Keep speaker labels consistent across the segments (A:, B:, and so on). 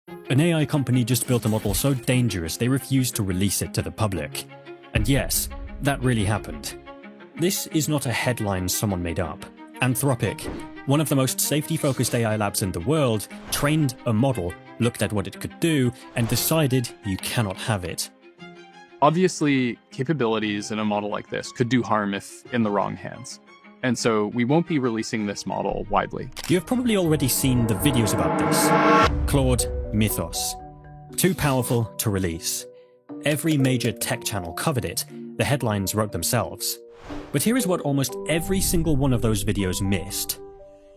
A: An AI company just built a model so dangerous they refused to release it to the public. And yes, that really happened. This is not a headline someone made up. Anthropic, one of the most safety-focused AI labs in the world, trained a model, looked at what it could do, and decided you cannot have it.
B: Obviously, capabilities in a model like this could do harm if in the wrong hands. And so we won't be releasing this model widely.
A: You have probably already seen the videos about this. Claude Mythos. Too powerful to release. Every major tech channel covered it. The headlines wrote themselves. But here is what almost every single one of those videos missed.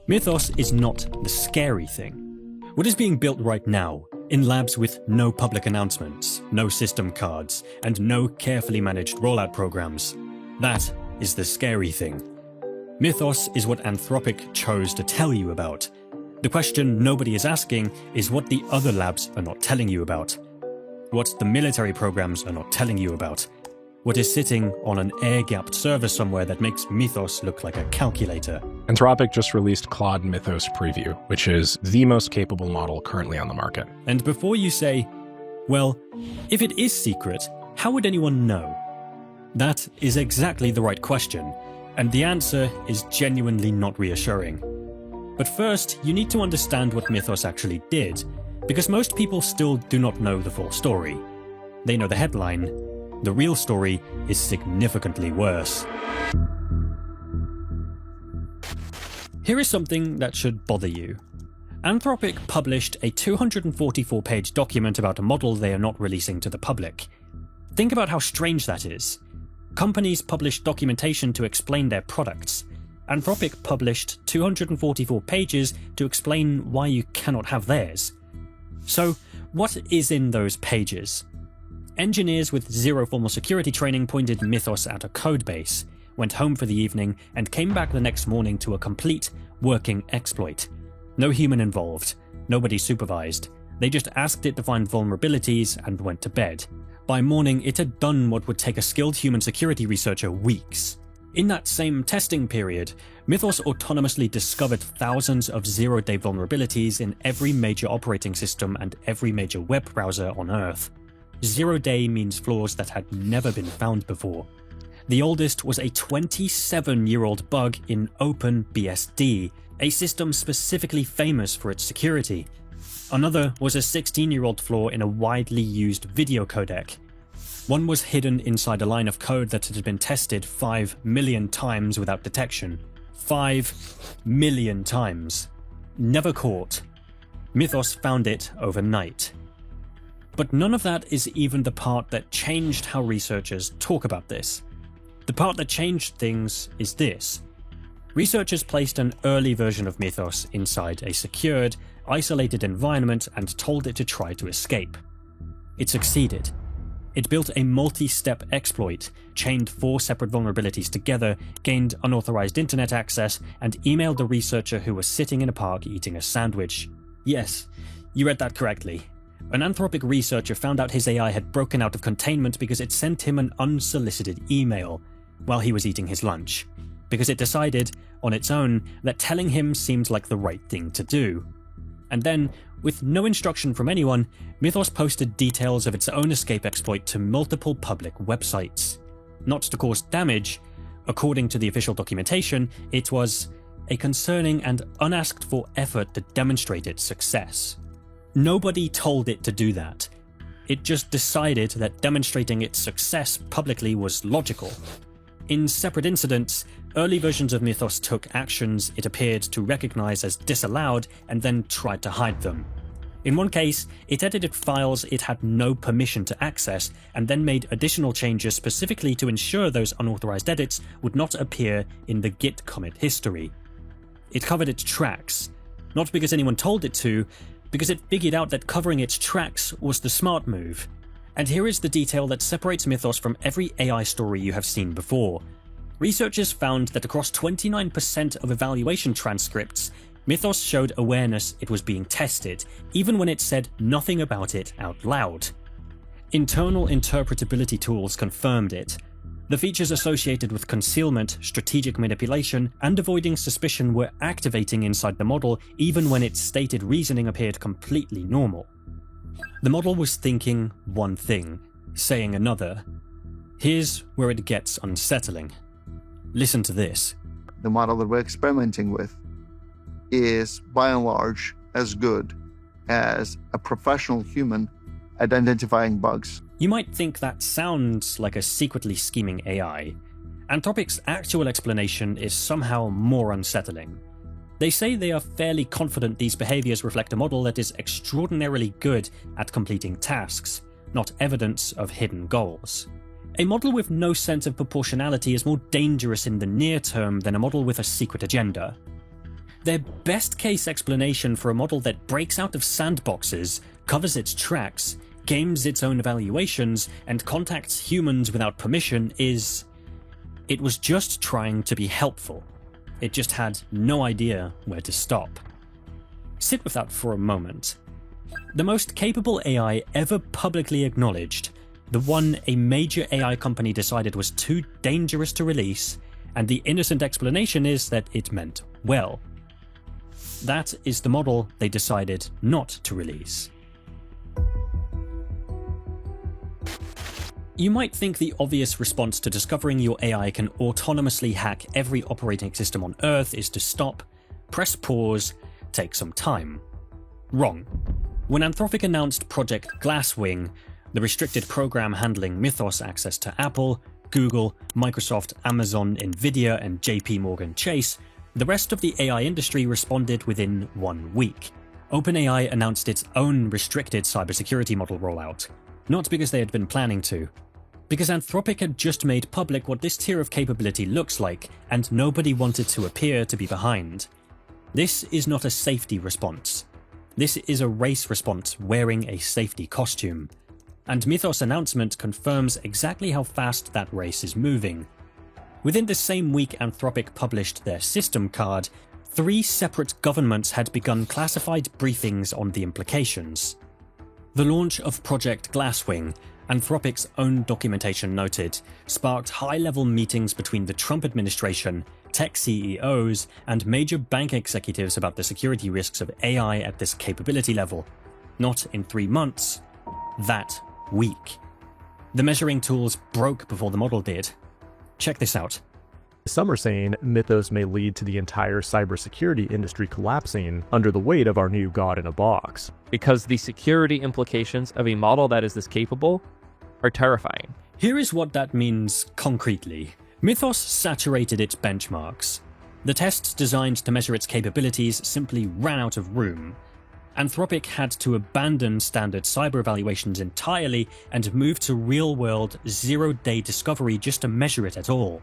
A: Mythos is not the scary thing. What is being built right now, in labs with no public announcements, no system cards, and no carefully managed rollout programs, that is the scary thing. Mythos is what Anthropic chose to tell you about. The question nobody is asking is what the other labs are not telling you about. What the military programs are not telling you about. What is sitting on an air-gapped server somewhere that makes Mythos look like a calculator.
C: Anthropic just released Claude Mythos Preview, which is the most capable model currently on the market.
A: And before you say, well, if it is secret, how would anyone know? That is exactly the right question, and the answer is genuinely not reassuring. But first, you need to understand what Mythos actually did, because most people still do not know the full story. They know the headline. The real story is significantly worse. Here is something that should bother you. Anthropic published a 244-page document about a model they are not releasing to the public. Think about how strange that is. Companies publish documentation to explain their products. Anthropic published 244 pages to explain why you cannot have theirs. So, what is in those pages? Engineers with zero formal security training pointed Mythos at a codebase, went home for the evening, and came back the next morning to a complete, working exploit. No human involved, nobody supervised. They just asked it to find vulnerabilities and went to bed. By morning, it had done what would take a skilled human security researcher weeks. In that same testing period, Mythos autonomously discovered thousands of zero-day vulnerabilities in every major operating system and every major web browser on Earth. Zero-day means flaws that had never been found before. The oldest was a 27-year-old bug in OpenBSD, a system specifically famous for its security. Another was a 16-year-old flaw in a widely used video codec. One was hidden inside a line of code that had been tested 5 million times without detection. 5 million times. Never caught. Mythos found it overnight. But none of that is even the part that changed how researchers talk about this. The part that changed things is this. Researchers placed an early version of Mythos inside a secured, isolated environment and told it to try to escape. It succeeded. It built a multi-step exploit, chained 4 separate vulnerabilities together, gained unauthorized internet access, and emailed the researcher who was sitting in a park eating a sandwich. Yes, you read that correctly. An Anthropic researcher found out his AI had broken out of containment because it sent him an unsolicited email while he was eating his lunch, because it decided, on its own, that telling him seemed like the right thing to do. And then, with no instruction from anyone, Mythos posted details of its own escape exploit to multiple public websites. Not to cause damage, according to the official documentation, it was a concerning and unasked for effort to demonstrate its success. Nobody told it to do that. It just decided that demonstrating its success publicly was logical. In separate incidents, early versions of Mythos took actions it appeared to recognize as disallowed and then tried to hide them. In one case, it edited files it had no permission to access and then made additional changes specifically to ensure those unauthorized edits would not appear in the Git commit history. It covered its tracks, not because anyone told it to, because it figured out that covering its tracks was the smart move. And here is the detail that separates Mythos from every AI story you have seen before. Researchers found that across 29% of evaluation transcripts, Mythos showed awareness it was being tested, even when it said nothing about it out loud. Internal interpretability tools confirmed it. The features associated with concealment, strategic manipulation, and avoiding suspicion were activating inside the model even when its stated reasoning appeared completely normal. The model was thinking one thing, saying another. Here's where it gets unsettling. Listen to this.
D: The model that we're experimenting with is, by and large, as good as a professional human at identifying bugs.
A: You might think that sounds like a secretly scheming AI. Anthropic's actual explanation is somehow more unsettling. They say they are fairly confident these behaviors reflect a model that is extraordinarily good at completing tasks, not evidence of hidden goals. A model with no sense of proportionality is more dangerous in the near term than a model with a secret agenda. Their best case explanation for a model that breaks out of sandboxes, covers its tracks, games its own evaluations, and contacts humans without permission is... it was just trying to be helpful. It just had no idea where to stop. Sit with that for a moment. The most capable AI ever publicly acknowledged, the one a major AI company decided was too dangerous to release, and the innocent explanation is that it meant well. That is the model they decided not to release. You might think the obvious response to discovering your AI can autonomously hack every operating system on Earth is to stop, press pause, take some time. Wrong. When Anthropic announced Project Glasswing, the restricted program handling Mythos access to Apple, Google, Microsoft, Amazon, Nvidia, and JP Morgan Chase, the rest of the AI industry responded within 1 week. OpenAI announced its own restricted cybersecurity model rollout. Not because they had been planning to, because Anthropic had just made public what this tier of capability looks like, and nobody wanted to appear to be behind. This is not a safety response. This is a race response wearing a safety costume. And Mythos' announcement confirms exactly how fast that race is moving. Within the same week Anthropic published their system card, 3 separate governments had begun classified briefings on the implications. The launch of Project Glasswing, Anthropic's own documentation noted, sparked high-level meetings between the Trump administration, tech CEOs, and major bank executives about the security risks of AI at this capability level. Not in 3 months, that week. The measuring tools broke before the model did. Check this out.
E: Some are saying Mythos may lead to the entire cybersecurity industry collapsing under the weight of our new god in a box.
F: Because the security implications of a model that is this capable are terrifying.
A: Here is what that means concretely. Mythos saturated its benchmarks. The tests designed to measure its capabilities simply ran out of room. Anthropic had to abandon standard cyber evaluations entirely and move to real-world, zero-day discovery just to measure it at all.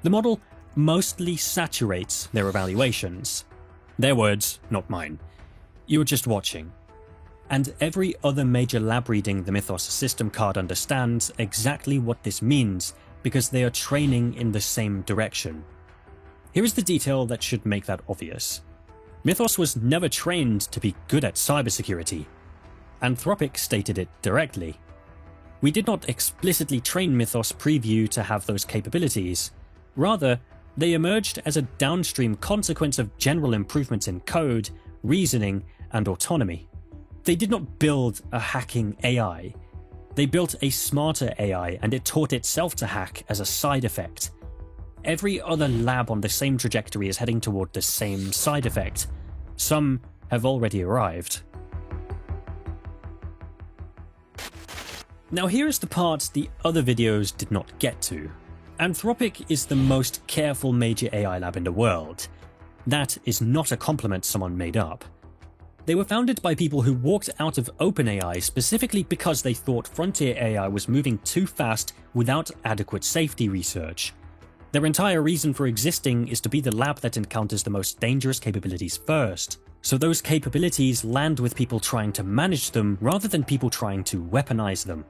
A: The model mostly saturates their evaluations. Their words, not mine. You're just watching. And every other major lab reading the Mythos system card understands exactly what this means, because they are training in the same direction. Here is the detail that should make that obvious. Mythos was never trained to be good at cybersecurity. Anthropic stated it directly. We did not explicitly train Mythos Preview to have those capabilities. Rather, they emerged as a downstream consequence of general improvements in code, reasoning, and autonomy. They did not build a hacking AI. They built a smarter AI, and it taught itself to hack as a side effect. Every other lab on the same trajectory is heading toward the same side effect. Some have already arrived. Now here is the part the other videos did not get to. Anthropic is the most careful major AI lab in the world. That is not a compliment someone made up. They were founded by people who walked out of OpenAI specifically because they thought frontier AI was moving too fast without adequate safety research. Their entire reason for existing is to be the lab that encounters the most dangerous capabilities first, so those capabilities land with people trying to manage them rather than people trying to weaponize them.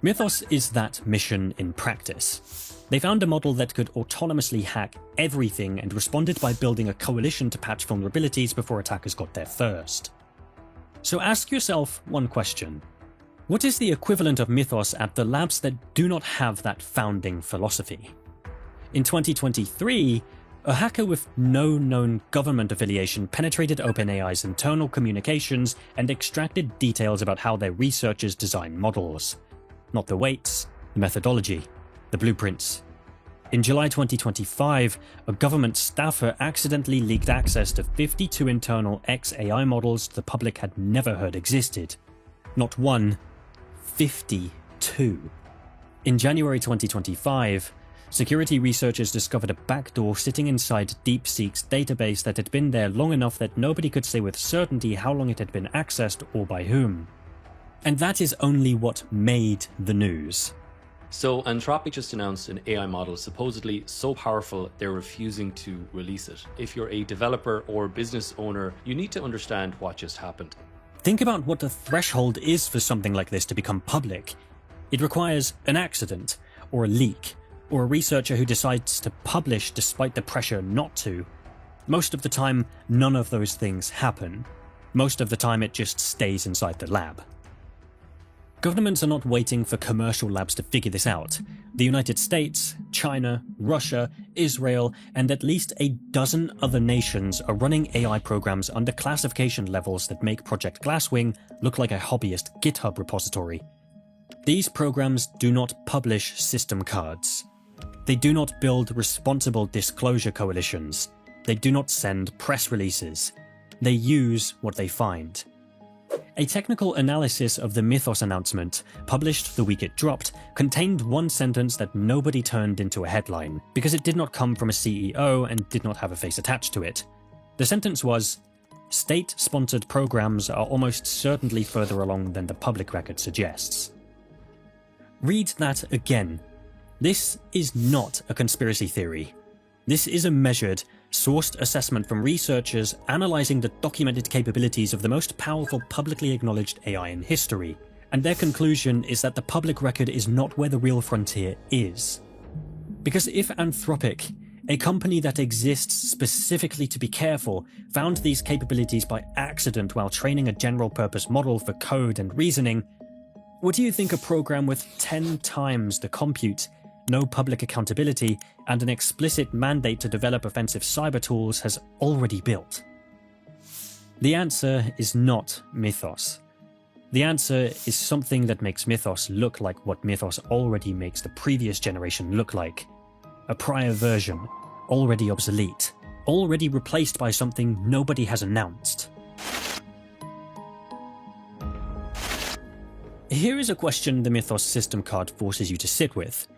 A: Mythos is that mission in practice. They found a model that could autonomously hack everything and responded by building a coalition to patch vulnerabilities before attackers got there first. So ask yourself one question. What is the equivalent of Mythos at the labs that do not have that founding philosophy? In 2023, A hacker with no known government affiliation penetrated OpenAI's internal communications and extracted details about how their researchers design models. Not the weights, the methodology, the blueprints. In July 2025, a government staffer accidentally leaked access to 52 internal XAI models the public had never heard existed. Not one, 52. In January 2025, security researchers discovered a backdoor sitting inside DeepSeek's database that had been there long enough that nobody could say with certainty how long it had been accessed or by whom. And that is only what made the news.
G: So Anthropic just announced an AI model supposedly so powerful they're refusing to release it. If you're a developer or business owner, you need to understand what just happened.
A: Think about what the threshold is for something like this to become public. It requires an accident, or a leak, or a researcher who decides to publish despite the pressure not to. Most of the time, none of those things happen. Most of the time, it just stays inside the lab. Governments are not waiting for commercial labs to figure this out. The United States, China, Russia, Israel, and at least a dozen other nations are running AI programs under classification levels that make Project Glasswing look like a hobbyist GitHub repository. These programs do not publish system cards. They do not build responsible disclosure coalitions. They do not send press releases. They use what they find. A technical analysis of the Mythos announcement, published the week it dropped, contained one sentence that nobody turned into a headline, because it did not come from a CEO and did not have a face attached to it. The sentence was, "State-sponsored programs are almost certainly further along than the public record suggests." Read that again. This is not a conspiracy theory. This is a measured, sourced assessment from researchers analysing the documented capabilities of the most powerful publicly acknowledged AI in history, and their conclusion is that the public record is not where the real frontier is. Because if Anthropic, a company that exists specifically to be careful, found these capabilities by accident while training a general-purpose model for code and reasoning, what do you think a program with 10 times the compute, no public accountability, and an explicit mandate to develop offensive cyber tools has already built? The answer is not Mythos. The answer is something that makes Mythos look like what Mythos already makes the previous generation look like. A prior version, already obsolete, already replaced by something nobody has announced. Here is a question the Mythos system card forces you to sit with.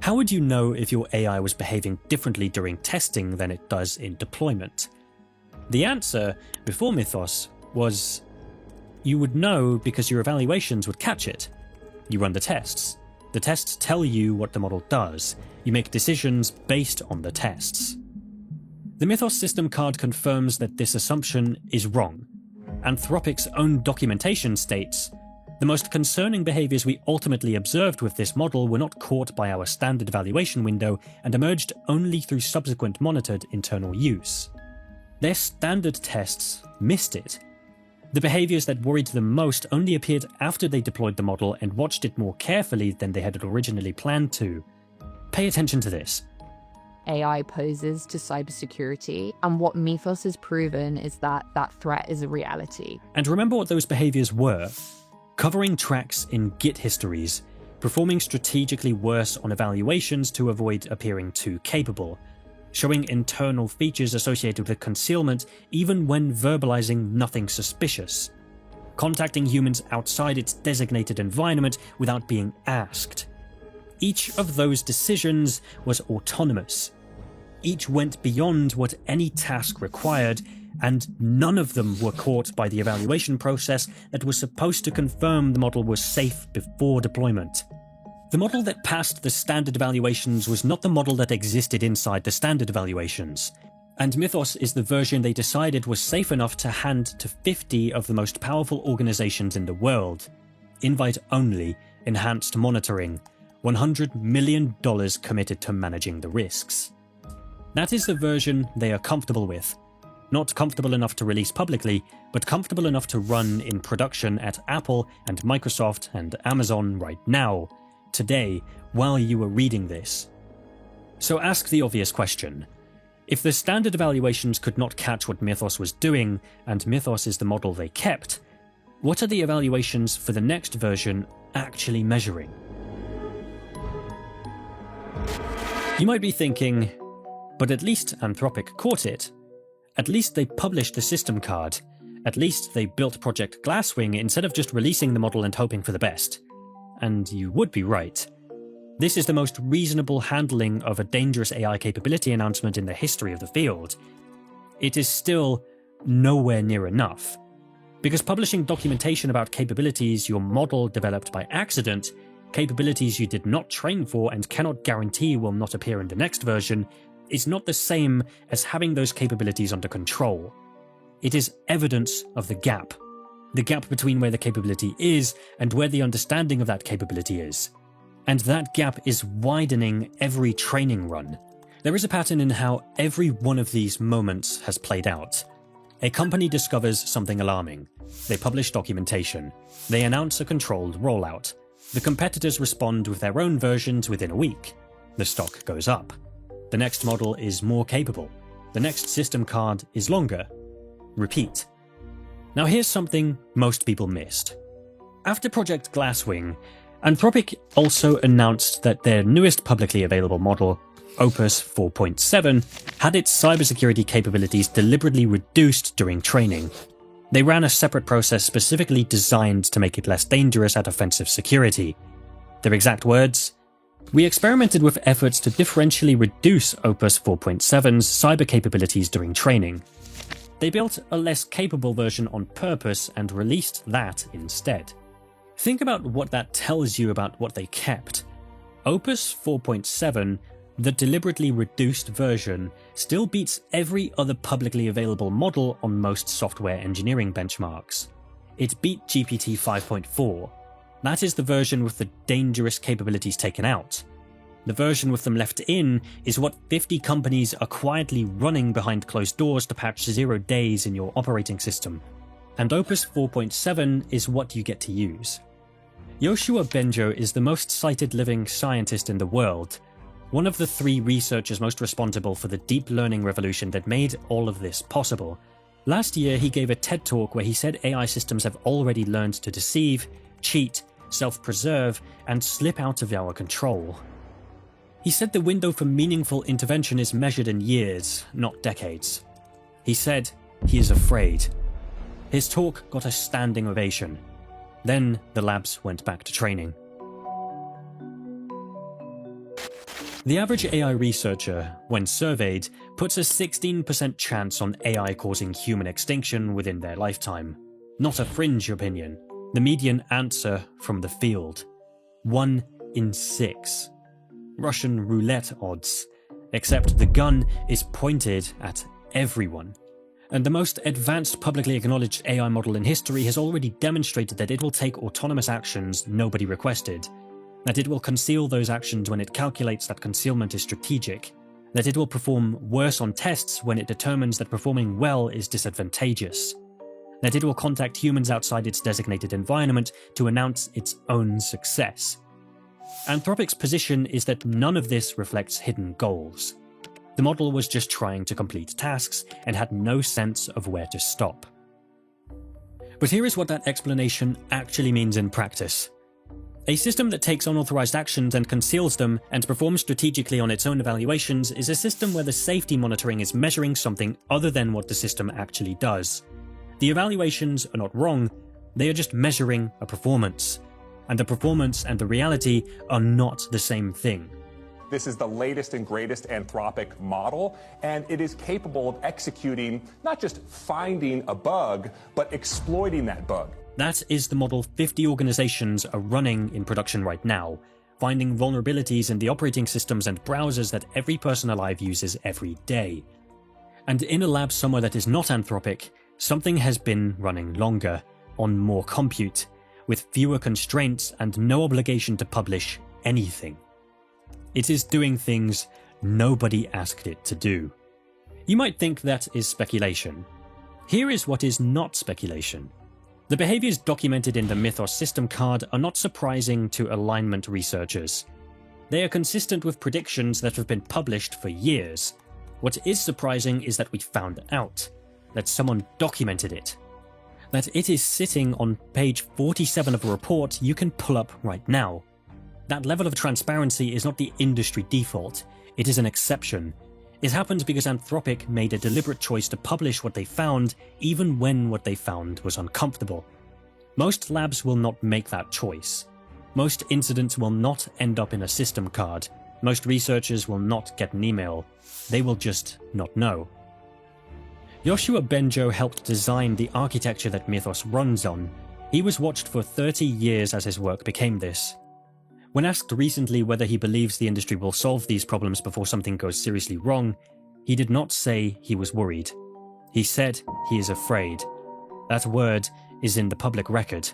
A: How would you know if your AI was behaving differently during testing than it does in deployment? The answer, before Mythos, was you would know because your evaluations would catch it. You run the tests. The tests tell you what the model does. You make decisions based on the tests. The Mythos system card confirms that this assumption is wrong. Anthropic's own documentation states, "The most concerning behaviors we ultimately observed with this model were not caught by our standard evaluation window and emerged only through subsequent monitored internal use." Their standard tests missed it. The behaviors that worried them most only appeared after they deployed the model and watched it more carefully than they had originally planned to. Pay attention to this.
H: AI poses to cybersecurity, and what Mythos has proven is that that threat is a reality.
A: And remember what those behaviors were. Covering tracks in Git histories, performing strategically worse on evaluations to avoid appearing too capable, showing internal features associated with concealment even when verbalizing nothing suspicious, contacting humans outside its designated environment without being asked. Each of those decisions was autonomous. Each went beyond what any task required, and none of them were caught by the evaluation process that was supposed to confirm the model was safe before deployment. The model that passed the standard evaluations was not the model that existed inside the standard evaluations, and Mythos is the version they decided was safe enough to hand to 50 of the most powerful organizations in the world. Invite only, enhanced monitoring, $100 million committed to managing the risks. That is the version they are comfortable with. Not comfortable enough to release publicly, but comfortable enough to run in production at Apple and Microsoft and Amazon right now, today, while you are reading this. So ask the obvious question. If the standard evaluations could not catch what Mythos was doing, and Mythos is the model they kept, what are the evaluations for the next version actually measuring? You might be thinking, but at least Anthropic caught it. At least they published the system card. At least they built Project Glasswing instead of just releasing the model and hoping for the best. And you would be right. This is the most reasonable handling of a dangerous AI capability announcement in the history of the field. It is still nowhere near enough. Because publishing documentation about capabilities your model developed by accident, capabilities you did not train for and cannot guarantee will not appear in the next version, is not the same as having those capabilities under control. It is evidence of the gap between where the capability is and where the understanding of that capability is. And that gap is widening every training run. There is a pattern in how every one of these moments has played out. A company discovers something alarming. They publish documentation. They announce a controlled rollout. The competitors respond with their own versions within a week. The stock goes up. The next model is more capable. The next system card is longer. Repeat. Now here's something most people missed. After Project Glasswing, Anthropic also announced that their newest publicly available model, Opus 4.7, had its cybersecurity capabilities deliberately reduced during training. They ran a separate process specifically designed to make it less dangerous at offensive security. Their exact words? We experimented with efforts to differentially reduce Opus 4.7's cyber capabilities during training. They built a less capable version on purpose and released that instead. Think about what that tells you about what they kept. Opus 4.7, the deliberately reduced version, still beats every other publicly available model on most software engineering benchmarks. It beat GPT 5.4. That is the version with the dangerous capabilities taken out. The version with them left in is what 50 companies are quietly running behind closed doors to patch 0 days in your operating system. And Opus 4.7 is what you get to use. Yoshua Bengio is the most cited living scientist in the world, one of the 3 researchers most responsible for the deep learning revolution that made all of this possible. Last year, he gave a TED Talk where he said AI systems have already learned to deceive, cheat, self-preserve, and slip out of our control. He said the window for meaningful intervention is measured in years, not decades. He said he is afraid. His talk got a standing ovation. Then the labs went back to training. The average AI researcher, when surveyed, puts a 16% chance on AI causing human extinction within their lifetime. Not a fringe opinion. The median answer from the field. 1 in 6. Russian roulette odds. Except the gun is pointed at everyone. And the most advanced publicly acknowledged AI model in history has already demonstrated that it will take autonomous actions nobody requested. That it will conceal those actions when it calculates that concealment is strategic. That it will perform worse on tests when it determines that performing well is disadvantageous. That it will contact humans outside its designated environment to announce its own success. Anthropic's position is that none of this reflects hidden goals. The model was just trying to complete tasks and had no sense of where to stop. But here is what that explanation actually means in practice. A system that takes unauthorized actions and conceals them and performs strategically on its own evaluations is a system where the safety monitoring is measuring something other than what the system actually does. The evaluations are not wrong, they are just measuring a performance. And the performance and the reality are not the same thing.
I: This is the latest and greatest Anthropic model, and it is capable of executing, not just finding a bug, but exploiting that bug.
A: That is the model 50 organizations are running in production right now, finding vulnerabilities in the operating systems and browsers that every person alive uses every day. And in a lab somewhere that is not Anthropic, something has been running longer, on more compute, with fewer constraints and no obligation to publish anything. It is doing things nobody asked it to do. You might think that is speculation. Here is what is not speculation. The behaviors documented in the Mythos system card are not surprising to alignment researchers. They are consistent with predictions that have been published for years. What is surprising is that we found out, that someone documented it, that it is sitting on page 47 of a report you can pull up right now. That level of transparency is not the industry default, it is an exception. It happened because Anthropic made a deliberate choice to publish what they found, even when what they found was uncomfortable. Most labs will not make that choice. Most incidents will not end up in a system card. Most researchers will not get an email. They will just not know. Yoshua Bengio helped design the architecture that Mythos runs on. He was watched for 30 years as his work became this. When asked recently whether he believes the industry will solve these problems before something goes seriously wrong, he did not say he was worried. He said he is afraid. That word is in the public record.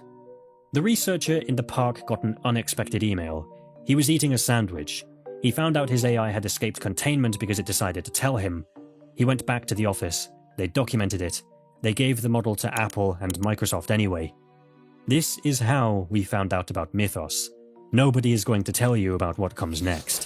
A: The researcher in the park got an unexpected email. He was eating a sandwich. He found out his AI had escaped containment because it decided to tell him. He went back to the office. They documented it. They gave the model to Apple and Microsoft anyway. This is how we found out about Mythos. Nobody is going to tell you about what comes next.